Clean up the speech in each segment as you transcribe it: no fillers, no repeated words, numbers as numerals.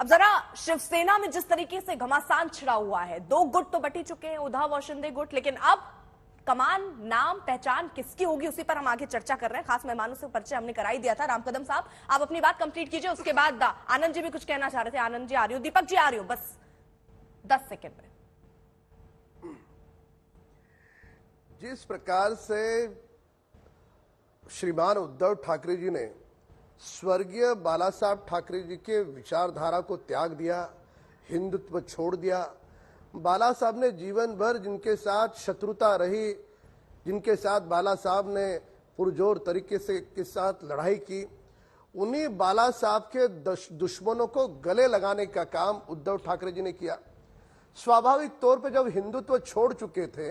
अब जरा शिवसेना में जिस तरीके से घमासान छिड़ा हुआ है, दो गुट तो बटी चुके हैं, उद्धव और शिंदे गुट, लेकिन अब कमान, नाम, पहचान किसकी होगी उसी पर हम आगे चर्चा कर रहे हैं। खास मेहमानों से परिचय हमने कराई दिया था। राम कदम साहब, आप अपनी बात कंप्लीट कीजिए, उसके बाद आनंद जी भी कुछ कहना चाह रहे थे। आनंद जी आ रही हो, दीपक जी आ रही हो, बस 10 सेकेंड में। जिस प्रकार से श्रीमान उद्धव ठाकरे जी ने स्वर्गीय बाला साहब ठाकरे जी के विचारधारा को त्याग दिया, हिंदुत्व छोड़ दिया, बाला साहब ने जीवन भर जिनके साथ शत्रुता रही, जिनके साथ बाला साहब ने पुरजोर तरीके से के साथ लड़ाई की, उन्हीं बाला साहब के दुश्मनों को गले लगाने का काम उद्धव ठाकरे जी ने किया। स्वाभाविक तौर पे जब हिंदुत्व छोड़ चुके थे,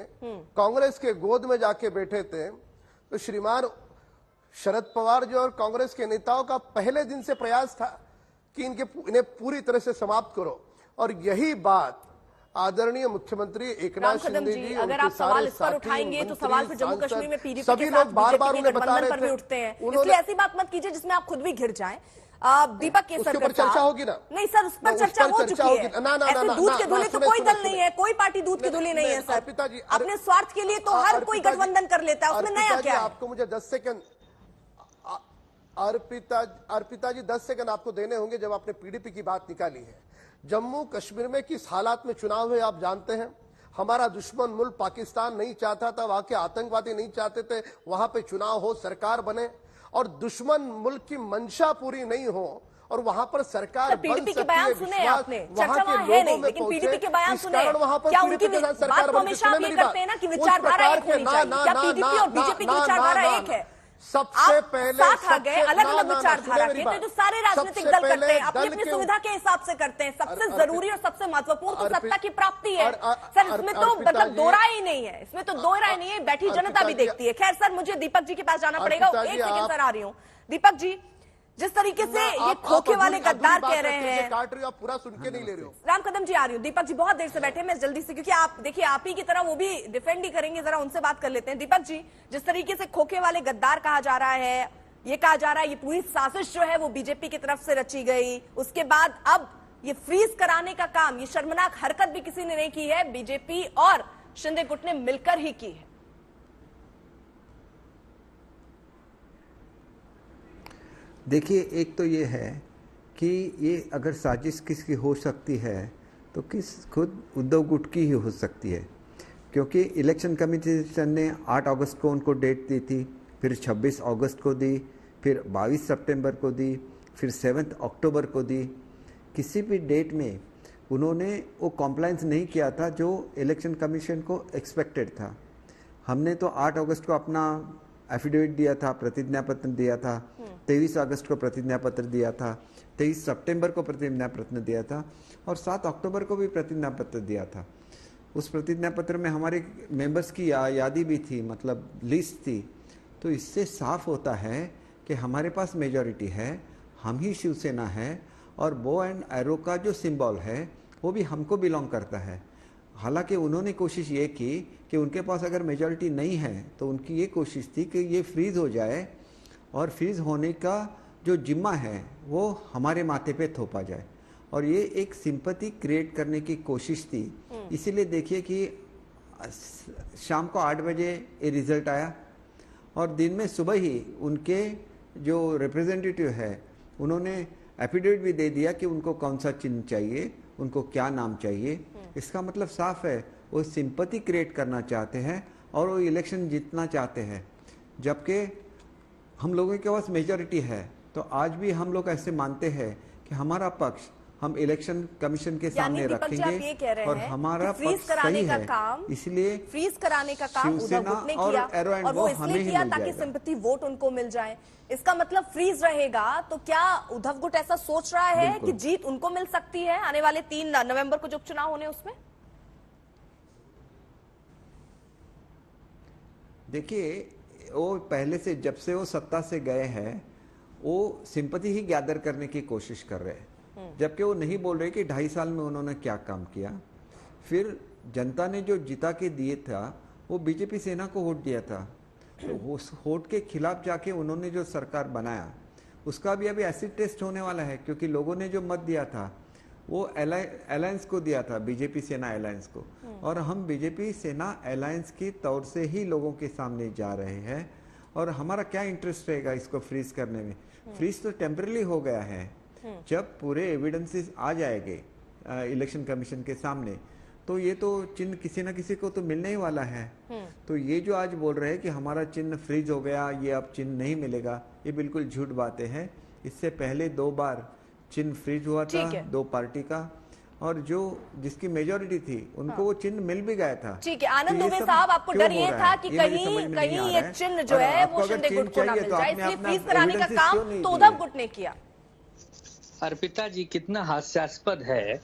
कांग्रेस के गोद में जाके बैठे थे, तो श्रीमान शरद पवार जी और कांग्रेस के नेताओं का पहले दिन से प्रयास था कि इन्हें पूरी तरह से समाप्त करो। और यही बात आदरणीय मुख्यमंत्री एकनाथ शिंदे जी, अगर आप सवाल इस पर उठाएंगे तो सवाल फिर जम्मू कश्मीर में पीडीपी सभी के लोग साथ बार-बार उन्हें बता रहे पर भी थे, उठते हैं, इसलिए ऐसी बात मत कीजिए जिसमें आप खुद भी घिर जाएं। दीपक केसरकर उसके ऊपर चर्चा होगी ना? नहीं सर, उस पर चर्चा हो चुकी है। ऐसे दूध के धुले तो कोई दल नहीं है, कोई पार्टी दूध की धुली नहीं है सर। पिताजी अपने स्वार्थ के लिए तो हर कोई गठबंधन कर लेता है, उसमें नया क्या है? आपको मुझे 10 सेकंड अर्पिता जी 10 सेकंड आपको देने होंगे जब आपने पीडीपी की बात निकाली है। जम्मू कश्मीर में किस हालात में चुनाव हुए आप जानते हैं। हमारा दुश्मन मुल्क पाकिस्तान नहीं चाहता था, वहां के आतंकवादी नहीं चाहते थे वहां पे चुनाव हो, सरकार बने, और दुश्मन मुल्क की मंशा पूरी नहीं हो और वहां पर सरकार पीडीपी के बयान सुने आपने, चर्चा वहां है नहीं, लेकिन पीडीपी के बयान सुने, क्या उनकी बात हमेशा आप ये करते हैं ना कि विचारधारा एक होनी चाहिए, क्या पीडीपी और बीजेपी की विचारधारा एक है? सबसे पहले साथ आ गए अलग अलग विचारधारा के, तो सारे राजनीतिक दल करते हैं, अपनी अपनी सुविधा के हिसाब से करते हैं। सबसे जरूरी और सबसे महत्वपूर्ण तो सत्ता की प्राप्ति है सर, इसमें तो मतलब दो राय ही नहीं है, इसमें तो दो राय नहीं है, बैठी जनता भी देखती है। खैर सर, मुझे दीपक जी के पास जाना पड़ेगा, एक सेकंड सर आ रही हूँ। दीपक जी, जिस तरीके से ये खोखे वाले गद्दार कह रहे हैं, काट रही हो आप, पूरा सुन के नहीं ले रहे हो। राम कदम जी आ रही हूँ, दीपक जी बहुत देर से बैठे, मैं जल्दी से, क्योंकि आप देखिए आप ही की तरह वो भी डिफेंड ही करेंगे, जरा उनसे बात कर लेते हैं। दीपक जी, जिस तरीके से खोखे वाले गद्दार कहा जा रहा है, ये कहा जा रहा है ये पूरी साजिश जो है वो बीजेपी की तरफ से रची गई, उसके बाद अब ये फ्रीज कराने का काम, ये शर्मनाक हरकत भी किसी ने नहीं की है, बीजेपी और शिंदे गुट ने मिलकर ही की है। देखिए, एक तो ये है कि ये अगर साजिश किसकी हो सकती है तो खुद उद्धव गुट की ही हो सकती है, क्योंकि इलेक्शन कमीशन ने 8 अगस्त को उनको डेट दी थी, फिर 26 अगस्त को दी, फिर 22 सितंबर को दी, फिर 7 अक्टूबर को दी। किसी भी डेट में उन्होंने वो कॉम्प्लायंस नहीं किया था जो इलेक्शन कमीशन को एक्सपेक्टेड था। हमने तो 8 अगस्त को अपना एफिडेविट दिया था, प्रतिज्ञा पत्र दिया था, 23 अगस्त को प्रतिज्ञा पत्र दिया था, 23 सितंबर को प्रतिज्ञा पत्र दिया था और 7 अक्टूबर को भी प्रतिज्ञा पत्र दिया था। उस प्रतिज्ञा पत्र में हमारे मेंबर्स की यादी भी थी, मतलब लिस्ट थी। तो इससे साफ होता है कि हमारे पास मेजॉरिटी है, हम ही शिवसेना है, और बो एंड एरो का जो सिंबल है वो भी हमको बिलोंग करता है। हालांकि उन्होंने कोशिश ये की कि उनके पास अगर मेजॉरिटी नहीं है तो उनकी ये कोशिश थी कि ये फ्रीज हो जाए और फ्रीज होने का जो जिम्मा है वो हमारे माथे पे थोपा जाए, और ये एक सिंपैथी क्रिएट करने की कोशिश थी। इसीलिए देखिए कि शाम को 8 बजे ये रिजल्ट आया और दिन में सुबह ही उनके जो रिप्रेजेंटेटिव है उन्होंने एफिडेविट भी दे दिया कि उनको कौन सा चिन्ह चाहिए, उनको क्या नाम चाहिए। इसका मतलब साफ है, वो सिंपैथी क्रिएट करना चाहते हैं और वो इलेक्शन जीतना चाहते हैं, जबकि हम लोगों के पास मेजॉरिटी है। तो आज भी हम लोग ऐसे मानते हैं कि हमारा पक्ष हम इलेक्शन कमीशन के सामने रखेंगे और हमारा पक्ष सही है, इसलिए फ्रीज कराने का काम उद्धव गुट ने किया और वो इसलिए किया ताकि सिंपैथी वोट उनको मिल जाए। इसका मतलब फ्रीज रहेगा तो क्या उद्धव गुट ऐसा सोच रहा है कि जीत उनको मिल सकती है आने वाले 3 नवंबर को जो उपचुनाव होने उसमें? देखिए, वो पहले से जब से वो सत्ता से गए हैं वो सिंपैथी ही गैदर करने की कोशिश कर रहे हैं, जबकि वो नहीं बोल रहे कि 2.5 साल में उन्होंने क्या काम किया। फिर जनता ने जो जिता के दिए था वो बीजेपी सेना को वोट दिया था, तो उस वोट के खिलाफ जाके उन्होंने जो सरकार बनाया उसका भी अभी एसिड टेस्ट होने वाला है, क्योंकि लोगों ने जो मत दिया था वो अलायंस को दिया था, बीजेपी सेना अलायंस को। और हम बीजेपी सेना अलायंस की तौर से ही लोगों के सामने जा रहे हैं। और हमारा क्या इंटरेस्ट रहेगा इसको फ्रीज करने में? फ्रीज तो टेम्पररी हो गया है। जब पूरे एविडेंसेस आ जाएंगे इलेक्शन कमीशन के सामने, तो ये तो चिन्ह किसी ना किसी को तो मिलने ही वाला है। तो ये जो आज बोल रहे हैं कि हमारा चिन्ह फ्रीज हो गया, ये अब चिन्ह नहीं मिलेगा, ये बिल्कुल झूठ बातें हैं। इससे पहले 2 बार चिन्ह फ्रीज हुआ था 2 पार्टी का, और जो जिसकी मेजोरिटी थी उनको वो चिन्ह मिल भी गया था। ठीक है आनंद दुबे साहब, आपको डर ये था कि कहीं ये चिन्ह जो है वो शिंदे गुट को ना मिल जाए, इसलिए फ्रीज कराने का काम तो उद्धव गुट ने किया। अर्पिता जी, कितना हास्यास्पद है।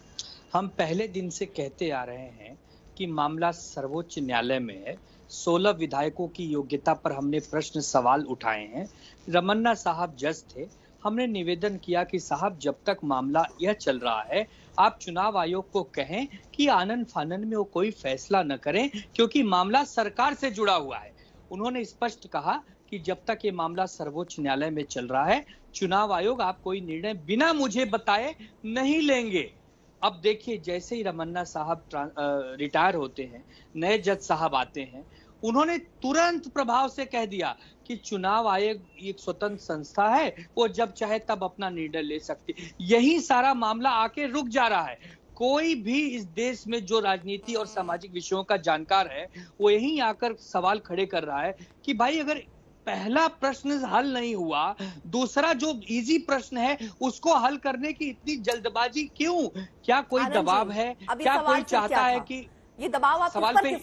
हम पहले दिन से कहते आ रहे हैं कि मामला सर्वोच्च न्यायालय में है। 16 विधायकों की योग्यता पर हमने प्रश्न सवाल उठाए हैं। रमन्ना साहब जज थे। हमने निवेदन किया कि साहब, जब तक मामला यह चल रहा है, आप चुनाव आयोग को कहें कि आनन फानन में वो कोई फैसला न करें, क्योंकि मामला सरकार से जुड़ा हुआ है। उन्होंने स्पष्ट कहा कि जब तक ये मामला सर्वोच्च न्यायालय में चल रहा है, चुनाव आयोग आप कोई निर्णय बिना मुझे बताए नहीं लेंगे। अब देखिए, जैसे ही रमन्ना साहब रिटायर होते हैं, नए जज साहब आते हैं, उन्होंने तुरंत प्रभाव से कह दिया कि चुनाव आयोग एक स्वतंत्र संस्था है, वो जब चाहे तब अपना निर्णय ले सकती। यही सारा मामला आके रुक जा रहा है। कोई भी इस देश में जो राजनीति और सामाजिक विषयों का जानकार है, वो यही आकर सवाल खड़े कर रहा है कि भाई, अगर पहला प्रश्न हल नहीं हुआ, दूसरा जो इजी प्रश्न है उसको हल करने की इतनी जल्दबाजी क्यों? क्या कोई दबाव है? क्या कोई चाहता है कि ये दबाव आप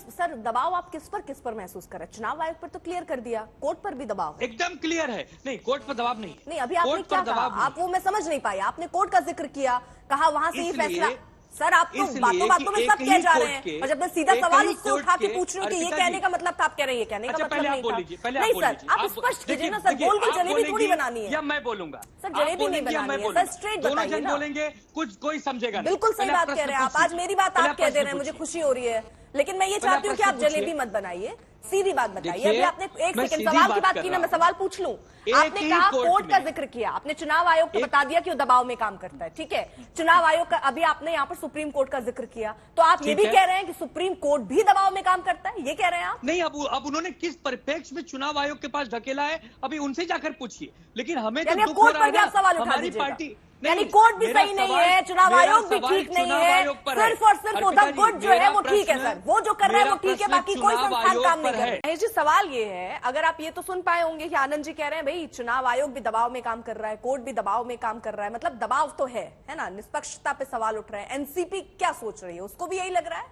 सर दबाव आप किस पर महसूस कर रहे हैं? चुनाव आयोग पर तो क्लियर कर दिया, कोर्ट पर भी दबाव है। एकदम क्लियर है। नहीं, कोर्ट पर दबाव नहीं। अभी आपने क्या कहा? आप वो मैं समझ नहीं पाई। आपने कोर्ट का जिक्र किया, कहा वहां से ये फैसला। सर, आप तो बातों में सब कह जा रहे हैं, और जब मैं सीधा सवाल उससे उठा के पूछ रही हूँ कि ये कहने का मतलब था, आप कह रहे हैं ये कहने का मतलब नहीं था। नहीं सर, आप स्पष्ट कीजिए ना सर, गोल गोल जलेबी थोड़ी बनानी है। या मैं बोलूंगा? सर, जलेबी नहीं बनानी है सर, स्ट्रेट बताइए ना। बोलेंगे, कुछ कोई समझेगा। बिल्कुल सही बात कह रहे हैं आप। आज मेरी बात आप कह दे रहे हैं, मुझे खुशी हो रही है, लेकिन मैं ये चाहती हूँ कि आप जलेबी मत बनाइए, सीधी बात बताइए। अभी आपने एक सेकंड सवाल की बात की ना, मैं सवाल पूछ लूं। आपने कहा कोर्ट का जिक्र किया, आपने चुनाव आयोग को बता दिया कि वो दबाव में काम करता है, ठीक है। चुनाव आयोग का, अभी आपने यहाँ पर सुप्रीम कोर्ट का जिक्र किया, तो आप ये भी कह रहे हैं कि सुप्रीम कोर्ट भी दबाव में काम करता है, ये कह रहे हैं आप? नहीं, अब उन्होंने किस परिप्रेक्ष्य में चुनाव आयोग के पास ढकेला है, अभी उनसे जाकर पूछिए। लेकिन हमें तो दुख हो रहा है, हमारी पार्टी, यानी कोर्ट भी सही नहीं है, चुनाव आयोग भी ठीक नहीं है, सिर्फ और सिर्फ उद्धव गुट जो है वो ठीक है सर, वो जो कर रहा है वो ठीक है, बाकी कोई संस्थान काम नहीं कर रहा है। महेश जी, सवाल ये है, अगर आप ये तो सुन पाए होंगे कि आनंद जी कह रहे हैं भाई चुनाव आयोग भी दबाव में काम कर रहा है, कोर्ट भी दबाव में काम कर रहा है, मतलब दबाव तो है ना, निष्पक्षता पे सवाल उठ रहे हैं। एनसीपी क्या सोच रही है, उसको भी यही लग रहा है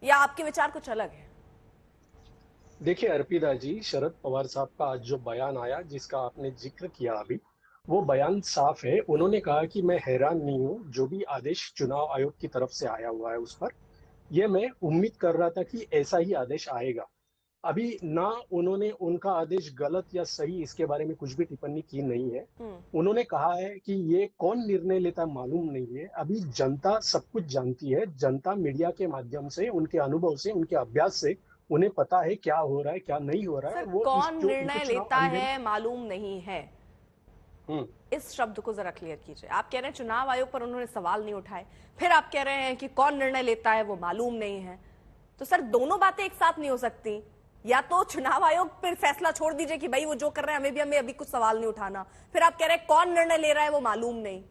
या आपके विचार कुछ अलग है? देखिए अर्पिता जी, शरद पवार साहब का आज जो बयान आया, जिसका आपने जिक्र किया अभी, वो बयान साफ है। उन्होंने कहा कि मैं हैरान नहीं हूं, जो भी आदेश चुनाव आयोग की तरफ से आया हुआ है उस पर, यह मैं उम्मीद कर रहा था कि ऐसा ही आदेश आएगा। अभी ना उन्होंने उनका आदेश गलत या सही इसके बारे में कुछ भी टिप्पणी की नहीं है। उन्होंने कहा है कि ये कौन निर्णय लेता मालूम नहीं है, अभी जनता सब कुछ जानती है। जनता मीडिया के माध्यम से, उनके अनुभव से, उनके अभ्यास से उन्हें पता है क्या हो रहा है, क्या नहीं हो रहा है। वो कौन निर्णय लेता है मालूम नहीं है, इस शब्द को जरा क्लियर कीजिए। आप कह रहे हैं चुनाव आयोग पर उन्होंने सवाल नहीं उठाए, फिर आप कह रहे हैं कि कौन निर्णय लेता है वो मालूम नहीं है। तो सर, दोनों बातें एक साथ नहीं हो सकती। या तो चुनाव आयोग पर फैसला छोड़ दीजिए कि भाई वो जो कर रहे हैं हमें अभी कुछ सवाल नहीं उठाना, फिर आप कह रहे हैं कौन निर्णय ले रहा है वो मालूम नहीं।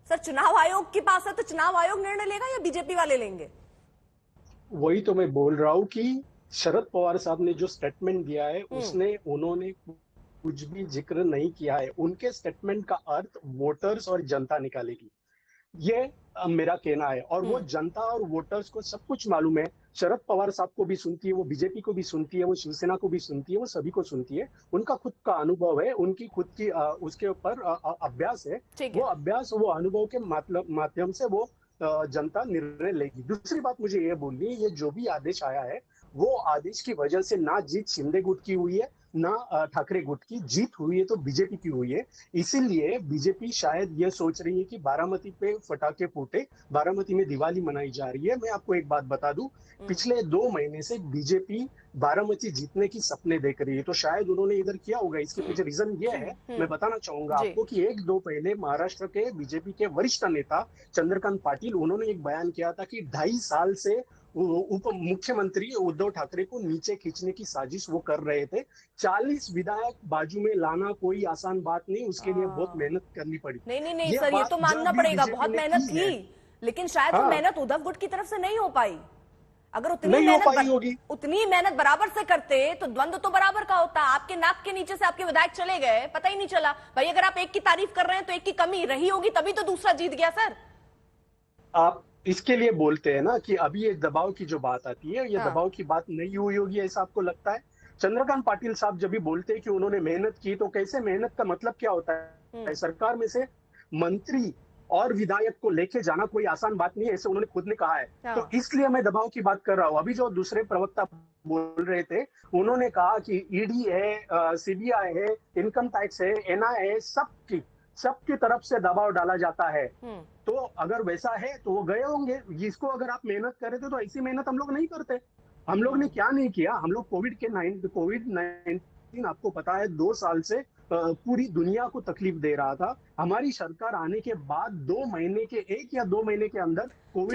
सर, चुनाव आयोग के पास है तो चुनाव आयोग निर्णय लेगा या बीजेपी वाले लेंगे? वही तो मैं बोल रहा हूँ कि शरद पवार साहब ने जो स्टेटमेंट दिया है उसने उन्होंने कुछ भी जिक्र नहीं किया है। उनके स्टेटमेंट का अर्थ वोटर्स और जनता निकालेगी, ये मेरा कहना है। और वो जनता और वोटर्स को सब कुछ मालूम है। शरद पवार साहब को भी सुनती है, वो बीजेपी को भी सुनती है, वो शिवसेना को भी सुनती है, वो सभी को सुनती है। उनका खुद का अनुभव है, उनकी खुद की उसके ऊपर अभ्यास है। वो अभ्यास, वो अनुभव के माध्यम से वो जनता निर्णय लेगी। दूसरी बात मुझे ये बोलनी है, ये जो भी आदेश आया है वो आदेश की वजह से ना जीत शिंदे गुट की हुई है, ना ठाकरे गुट की। जीत हुई है तो बीजेपी की हुई है। इसीलिए बीजेपी शायद ये सोच रही है कि बारामती पे फटाके फूटे, बारामती में दिवाली मनाई जा रही है। मैं आपको एक बात बता दूं, पिछले 2 महीने से बीजेपी बारामती जीतने की सपने देख रही है, तो शायद उन्होंने इधर किया होगा। इसके पीछे रीजन ये है, मैं बताना चाहूंगा जी। आपको, कि 1-2 पहले महाराष्ट्र के बीजेपी के वरिष्ठ नेता चंद्रकांत पाटिल, उन्होंने एक बयान किया था कि 2.5 साल से उप मुख्यमंत्री उद्धव ठाकरे को नीचे खींचने की साजिश वो कर रहे थे। 40 विधायक बाजू में लाना कोई आसान बात नहीं, उसके लिए बहुत मेहनत करनी पड़ी। नहीं नहीं नहीं ये सर, ये बात तो जब मानना भी पड़ेगा, बीजेपी बहुत ने मेहनत की है। की, लेकिन शायद वो हाँ। मेहनत उद्धव गुट की तरफ से नहीं हो पाई। अगर नहीं हो पाई होगी। उतनी मेहनत बराबर से करते तो द्वंद्व तो बराबर का होता। आपके नाक के नीचे से आपके विधायक चले गए, पता ही नहीं चला। भाई अगर आप एक की तारीफ कर रहे हैं तो एक की कमी रही होगी, तभी तो दूसरा जीत गया सर। आप इसके लिए बोलते हैं ना कि अभी एक दबाव की जो बात आती है, ये हाँ। दबाव की बात नहीं हुई होगी, ऐसा आपको लगता है? चंद्रकांत पाटिल साहब जब भी बोलते हैं कि उन्होंने मेहनत की, तो कैसे मेहनत का मतलब क्या होता है? सरकार में से मंत्री और विधायक को लेके जाना कोई आसान बात नहीं है, ऐसे उन्होंने खुद ने कहा है। हाँ। तो इसलिए मैं दबाव की बात कर रहा हूं। अभी जो दूसरे प्रवक्ता बोल रहे थे, उन्होंने कहा कि ईडी है, सीबीआई है, इनकम टैक्स है, एनआईए है, सबकी तरफ से दबाव डाला जाता है। तो अगर वैसा है तो वो गए होंगे। जिसको अगर आप मेहनत कर रहे थे, तो ऐसी मेहनत हम लोग नहीं करते। हम लोग ने क्या नहीं किया? हम लोग कोविड-19 आपको पता है 2 साल से पूरी दुनिया को तकलीफ दे रहा था। हमारी सरकार आने के बाद 2 महीने के 1 या 2 महीने के अंदर कोविड